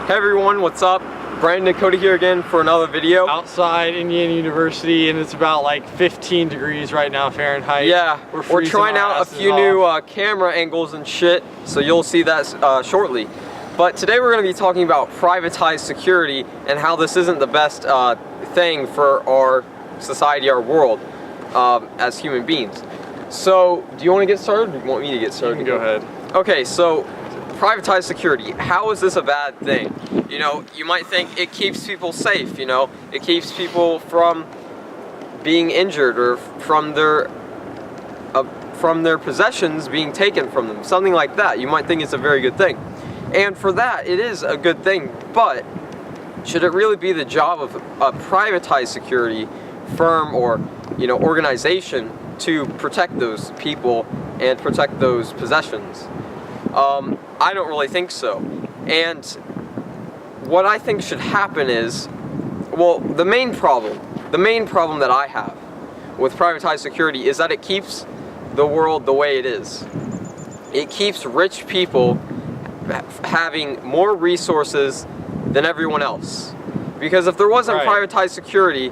Hey everyone, what's up? Brandon Cody here again for another video. Outside Indiana University, and it's about like 15 degrees right now Fahrenheit. Yeah, we're trying out a few new camera angles and shit, so you'll see that shortly. But today we're going to be talking about privatized security and how this isn't the best thing for our society, our world, as human beings. So, do you want to get started, or do you want me to get started? You can go ahead. Okay, so privatized security, how is this a bad thing? You know, you might think it keeps people safe, you know, it keeps people from being injured or from their possessions being taken from them, something like that. You might think it's a very good thing. And for that, it is a good thing, but should it really be the job of a privatized security firm or, you know, organization to protect those people and protect those possessions? I don't really think so. And what I think should happen is, well, the main problem that I have with privatized security is that it keeps the world the way it is. It keeps rich people having more resources than everyone else. Because if there wasn't privatized security,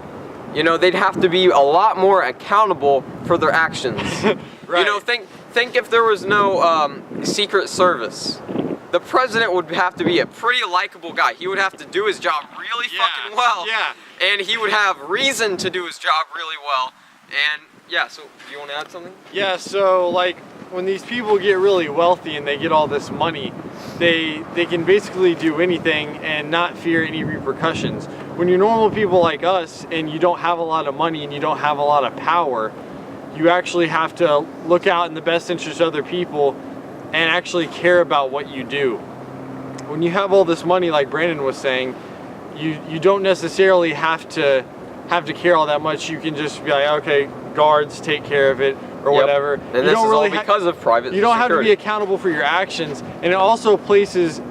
you know, they'd have to be a lot more accountable for their actions. You know, think if there was no Secret Service. The president would have to be a pretty likable guy. He would have to do his job really fucking well. Yeah. And he would have reason to do his job really well. And yeah, so do you want to add something? Yeah, so like when these people get really wealthy and they get all this money, they can basically do anything and not fear any repercussions. When you're normal people like us and you don't have a lot of money and you don't have a lot of power, you actually have to look out in the best interest of other people and actually care about what you do. When you have all this money, like Brandon was saying, you don't necessarily have to care all that much. You can just be like, okay, guards take care of it or whatever. And this is all because of private security. You don't have to be accountable for your actions, and it also places,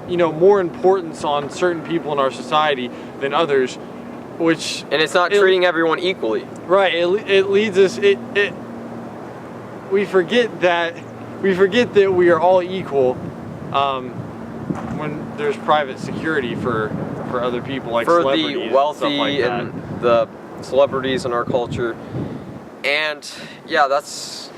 you know, more importance on certain people in our society than others, which and it's not treating everyone equally. Right. It leads us. We forget that we are all equal when there's private security for other people, like for celebrities, the wealthy and stuff like that. and the celebrities in our culture. And yeah, that's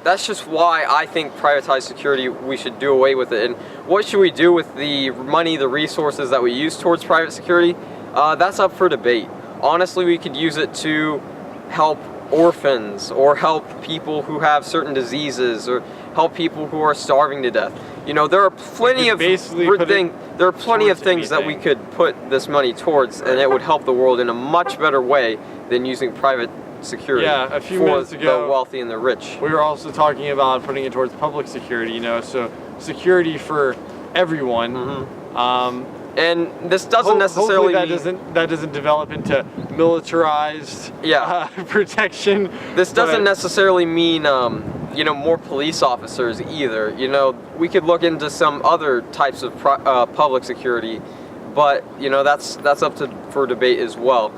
just why I think privatized security, we should do away with it. And what should we do with the money, the resources that we use towards private security? That's up for debate. Honestly, we could use it to help orphans or help people who have certain diseases or help people who are starving to death. You know, there are plenty of things that we could put this money towards, and it would help the world in a much better way than using private security a few minutes ago, the wealthy and the rich. We were also talking about putting it towards public security, you know, so security for everyone. Mm-hmm. And this doesn't necessarily that doesn't develop into militarized protection. This doesn't necessarily mean you know, more police officers either. You know, we could look into some other types of public security, but you know, that's up for debate as well.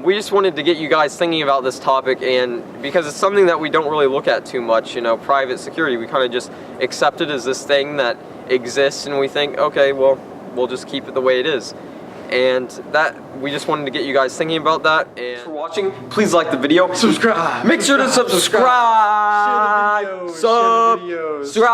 We just wanted to get you guys thinking about this topic, and because it's something that we don't really look at too much, you know, private security, we kind of just accept it as this thing that exists, and we think, okay, well, we'll just keep it the way it is. And that, we just wanted to get you guys thinking about that. And thanks for watching. Please like the video. Subscribe. Make sure to subscribe. Share the video. Subscribe.